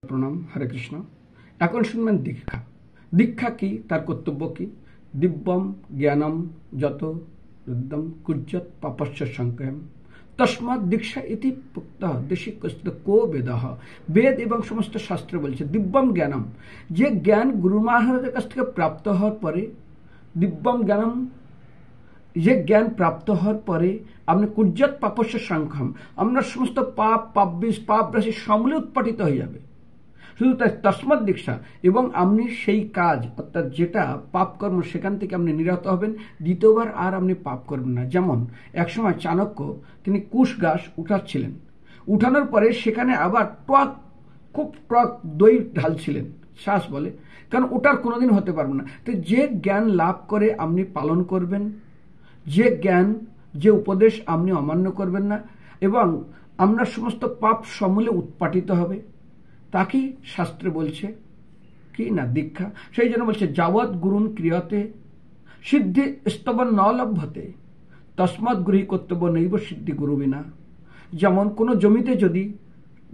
প্রণাম, হরে কৃষ্ণ। এখন শুনবেন দীক্ষা। দীক্ষা কি, তার কর্তব্য কি? দিব্যম জ্ঞানম যত রুদ্ধম কুজ্জত পাপস্য সংকয়ম তস্মাৎ দীক্ষা ইতি পুক্তঃ দেশি কস্ত কো বেদঃ। বেদ এবং সমস্ত শাস্ত্র বলছে দিব্যম জ্ঞানম, যে জ্ঞান গুরু মহারাজের কাছ থেকে প্রাপ্ত হওয়ার পরে, দিব্যম জ্ঞানম, যে জ্ঞান প্রাপ্ত হওয়ার পরে আপনি কুজ্জত পাপস্য সংখ্যম, আপনার সমস্ত পাপ, পাপ বিষ, পাপ রাশি সমূলে উৎপাটিত হয়ে যাবে। শুধু তাই তস্মাৎ দীক্ষা, এবং আপনি সেই কাজ অর্থাৎ যেটা পাপ কর্ম সেখান থেকে আপনি নিরত হবেন, দ্বিতীয়বার আর আপনি পাপ করবেন না। যেমন একসময় চাণক্য তিনি কুশ গাছ উঠাচ্ছিলেন, উঠানোর পরে সেখানে আবার খুব টক দই ঢালছিলেন, শ্বাস বলে, কারণ ওটার কোনোদিন হতে পারবে না। তো যে জ্ঞান লাভ করে আপনি পালন করবেন, যে জ্ঞান, যে উপদেশ আপনি অমান্য করবেন না, এবং আপনার সমস্ত পাপ সমূলে উৎপাটিত হবে, তাকেই শাস্ত্রে বলছে কি না দীক্ষা। সেই জন্য বলছে যাবৎ গুরুন ক্রিয়তে সিদ্ধি স্তবন ন লভ্যতে তস্মাৎ গৃহী কর্তব্য নৈব সিদ্ধি গুরু বিনা। যেমন কোনো জমিতে যদি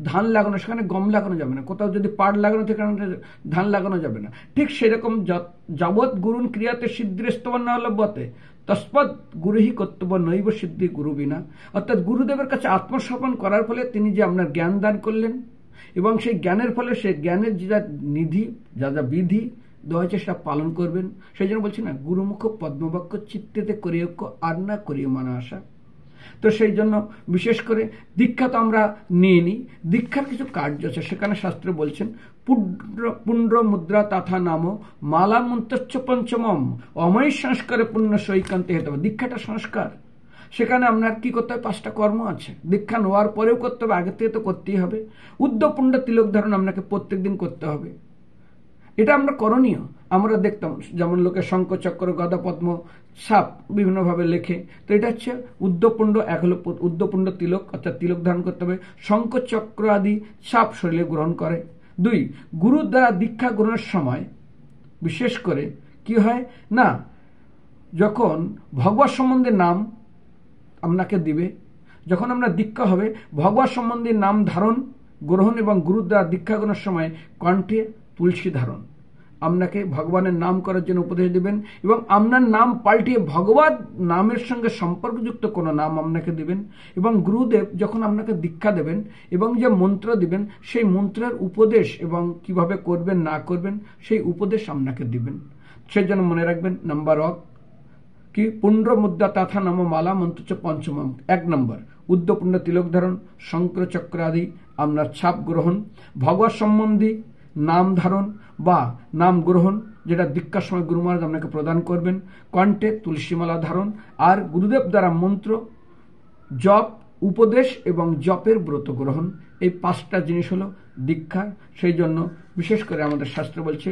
ধান লাগানো, সেখানে গম লাগানো যাবে না। কোথাও যদি পাট লাগানো, সেখানে ধান লাগানো যাবে না। ঠিক সেরকম যাবৎ গুরুন ক্রিয়াতে সিদ্ধির স্তবন ন লভ্যতে তস্মাৎ গুরুহি কর্তব্য নৈব সিদ্ধি গুরু বিনা। অর্থাৎ গুরুদেবের কাছে আত্মসমর্পণ করার ফলে তিনি যে আপনার জ্ঞান দান করলেন, এবং সেই জ্ঞানের ফলে সেই জ্ঞানের যা নিধি, যা যা বিধি দেওয়া হয়েছে সেটা পালন করবেন। সেই জন্য বলছি না, গুরুমুখ পদ্মবাক্য চিত্তেতে করিয়ক্য আর না করিও মানা আশা। তো সেই জন্য বিশেষ করে দীক্ষা তো আমরা নিয়ে নিই। দীক্ষার কিছু কার্য আছে, সেখানে শাস্ত্র বলছেন পুণ্ড মুদ্রা তথা নাম মালা মন্ত্রচ্ছ পঞ্চমম অময় সংস্কারে পুণ্য সৈকান্তে হেতু। দীক্ষাটা সংস্কার, সেখানে আপনার কি করতে হবে? 5টা কর্ম আছে। দীক্ষা নেওয়ার পরেও করতে হবে, আগের থেকে তো করতেই হবে। উদ্যপুণ্ড তিলক ধারণ আপনাকে প্রত্যেক দিন করতে হবে, এটা আমরা করণীয়। আমরা দেখতাম যেমন লোকে শঙ্খ চক্র গদা পদ্ম সাপ বিভিন্নভাবে লেখে, তো এটা হচ্ছে উদ্যপুণ্ড। এক হলো উদ্যপুণ্ড তিলক, অর্থাৎ তিলক ধারণ করতে হবে। শঙ্খ চক্র আদি সাপ শরীরে গ্রহণ করে। 2, গুরুর দ্বারা দীক্ষা গ্রহণের সময় বিশেষ করে কি হয় না, যখন ভগবত সম্বন্ধে নাম আপনাকে দিবে, যখন আপনার দীক্ষা হবে, ভগবত সম্বন্ধে নাম ধারণ গ্রহণ এবং গুরুর দ্বারা দীক্ষা গ্রহণের সময় কণ্ঠে তুলসী ধারণ, আপনাকে ভগবানের নাম করার জন্য উপদেশ দিবেন, এবং আপনার নাম পাল্টিয়ে ভগবত নামের সঙ্গে সম্পর্কযুক্ত কোনো নাম আপনাকে দিবেন। এবং গুরুদেব যখন আপনাকে দীক্ষা দেবেন এবং যে মন্ত্র দিবেন, সেই মন্ত্রের উপদেশ এবং কিভাবে করবেন না করবেন সেই উপদেশ আপনাকে দিবেন। সেই জন্য মনে রাখবেন, নাম্বার 1 কি, পুণ্ড মুদ্রা তথা নাম মালা মন্ত্র পঞ্চমম। 1 নম্বর উদ্যপুণ্ড তিলক ধারণ, শঙ্কর চক্র আদি আপনার ছাপ গ্রহণ, ভগবত সম্বন্ধী নাম ধারণ বা নাম গ্রহণ, যেটা দীক্ষার সময় গুরু মহারাজ আপনাকে প্রদান করবেন, কণ্ঠে তুলসীমালা ধারণ, আর গুরুদেব দ্বারা মন্ত্র জপ, উপদেশ এবং জপের ব্রত গ্রহণ। এই 5টা জিনিস হলো দীক্ষা। সেই জন্য বিশেষ করে আমাদের শাস্ত্র বলছে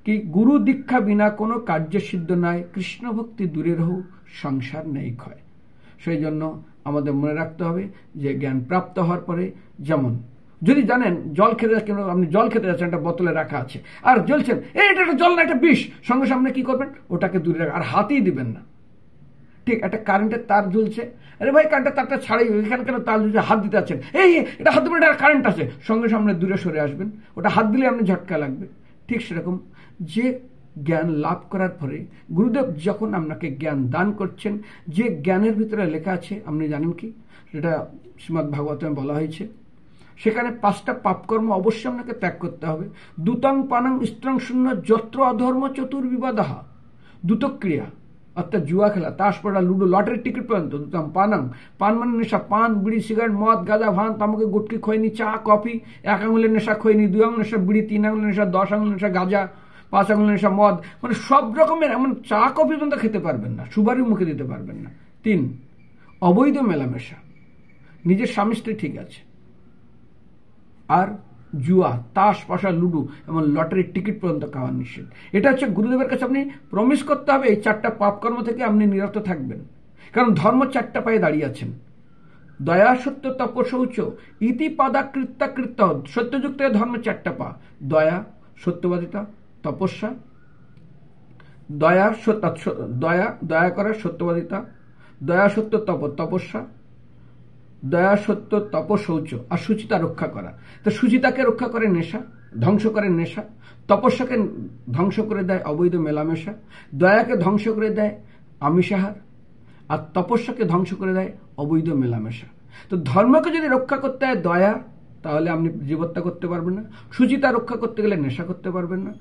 কি, গুরু দীক্ষা বিনা কোনো কার্য সিদ্ধ নয়, কৃষ্ণ ভক্তি দূরে রহু, সংসার নেই ক্ষয়। সেই জন্য আমাদের মনে রাখতে হবে যে জ্ঞান প্রাপ্ত হওয়ার পরে, যেমন যদি জানেন জল খেতে যাচ্ছেন, আপনি জল খেতে যাচ্ছেন, একটা বোতলে রাখা আছে, আর জ্বলছেন, এটা একটা জল না, একটা বিষ, সঙ্গে সামনে কি করবেন? ওটাকে দূরে রাখা, আর হাতই দিবেন না। ঠিক একটা কারেন্টের তার ঝুলছে, আরে ভাই কারেন্টের তারটা ছাড়াই, এখানে কেন তার ঝুলছে? হাত দিতে যাচ্ছেন, এই এটা হাত দেবেন, এটা কারেন্ট আছে, সঙ্গে সামনে দূরে সরে আসবেন, ওটা হাত দিলে আপনি ঝটকা লাগবে। ঠিক সেরকম যে জ্ঞান লাভ করার পরে গুরুদেব যখন আপনাকে জ্ঞান দান করছেন, যে জ্ঞানের ভিতরে লেখা আছে আপনি জানেন কি, সেটা শ্রীমদ্ ভাগবতে বলা হয়েছে, সেখানে 5টা পাপকর্ম অবশ্যই আপনাকে ত্যাগ করতে হবে। দুতং পানং স্ত্রং শূন্য যত্র অধর্ম চতুর্বিবাদাহা। দ্রুতক্রিয়া অর্থাৎ জুয়া খেলা, তাস পড়া, লুডো, লটারির টিকিট পর্যন্ত। দুতং পানং, পান মানে নেশা, পান, বিড়ি, সিগারেট, মদ, গাঁজা, ভান, তামাকে, গুটকি, খৈনি, চা, কফি। 1 আঙুলের নেশা খৈনি, 2 আঙুলের নেশা বিড়ি, 3 আঙুলের নেশা, 10 আঙুলের নেশা গাঁজা, 5 আঙুলের নেশা মদ। মানে সব রকমের, এমন চা কফি পর্যন্ত খেতে পারবেন না, সুবারি মুখে দিতে পারবেন না। 3, অবৈধ মেলামেশা, নিজের স্বামী স্ত্রী ঠিক আছে, আর জুয়া, তাস, পাশা, লুডু এবং লটারির টিকিট পর্যন্ত খাওয়া নিষেধ। এটা হচ্ছে গুরুদেবের কাছে আপনি প্রমিস করতে হবে, এই 4টা পাপকর্ম থেকে আপনি নিরত থাকবেন। কারণ ধর্ম 4টা পায়ে দাঁড়িয়ে আছেন। দয়া সত্য তপ শৌচ ইতি পাদা কৃত্যা কৃত্য। সত্যযুক্ত ধর্ম 4টা পা: দয়া, সত্যবাদিতা, তপস্যা, দয়া করা, সত্যবাদিতা, দয়া সত্য তপস্যা, দয়া, সত্য, তপ, শৌচ আর সুচিতা রক্ষা করা। তো সুচিতাকে রক্ষা করে নেশা, ধ্বংস করে নেশা। তপস্যাকে ধ্বংস করে দেয় অবৈধ মেলামেশা। দয়াকে ধ্বংস করে দেয় আমিষাহার। আর তপস্যাকে ধ্বংস করে দেয় অবৈধ মেলামেশা। তো ধর্মকে যদি রক্ষা করতে হয় দয়া, তাহলে আপনি জীবত্তা করতে পারবেন না। সুচিতা রক্ষা করতে গেলে নেশা করতে পারবেন না।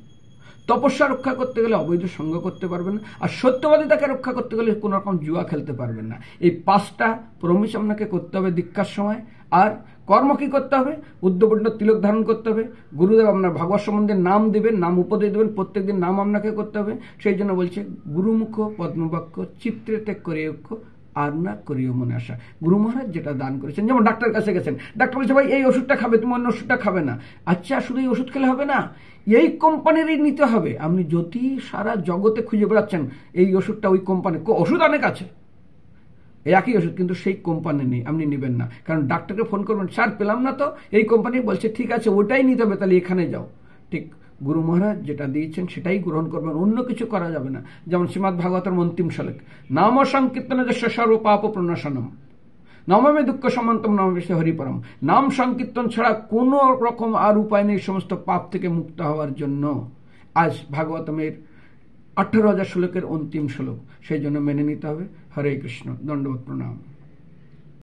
তপস্যা রক্ষা করতে গেলে অবৈধ সঙ্গ করতে পারবেন না। আর সত্যবাদিতাকে রক্ষা করতে গেলে কোনো রকম জুয়া খেলতে পারবেন না। এই 5টা প্রমিস আপনাকে করতে হবে দীক্ষার সময়। আর কর্ম কি করতে হবে? উদ্ধপণ্ড তিলক ধারণ করতে হবে। গুরুদেব আপনার ভাগবত সম্বন্ধে নাম দেবেন, নাম উপদেশ দেবেন, প্রত্যেকদিন নাম আপনাকে করতে হবে। সেই জন্য বলছে গুরুমুখ পদ্মবাক্য চিত্রেতে করিয়ক্ষ আর না করিও মনে আসা। গুরু মহারাজ যেটা দান করেছেন, যেমন ডাক্তার কাছে গেছেন, ডাক্তার বলছে ভাই এই ওষুধটা খাবে, তুমি অন্য ওষুধটা খাবে না। আচ্ছা, শুধু এই ওষুধ খেলে হবে না, এই কোম্পানিরই নিতে হবে। আপনি যদি সারা জগতে খুঁজে বেড়াচ্ছেন এই ওষুধটা, ওই কোম্পানি, ওষুধ অনেক আছে, একই ওষুধ, কিন্তু সেই কোম্পানি নেই, আপনি নেবেন না। কারণ ডাক্তারকে ফোন করবেন, স্যার পেলাম না তো, এই কোম্পানি বলছে ঠিক আছে ওটাই নিতে হবে, তাহলে এখানে যাও। ঠিক গুরু মহারাজ যেটা দিয়েছেন সেটাই গ্রহণ করবেন, অন্য কিছু করা যাবে না। যেমন শ্রীমদ্ ভাগবতের অন্তিম শ্লোক, নাম সংকীর্তন যস্য সর্ব পাপ প্রণাশনম নমামি দুঃখ সমন্তম নমামি হরিপরম। নাম সংকীর্তন ছাড়া কোনো রকম আর উপায় নেই সমস্ত পাপ থেকে মুক্ত হওয়ার জন্য। আজ ভাগবতমের 18,000 শ্লোকের অন্তিম শ্লোক, সেই জন্য মেনে নিতে হবে। হরে কৃষ্ণ, দণ্ডবত প্রণাম।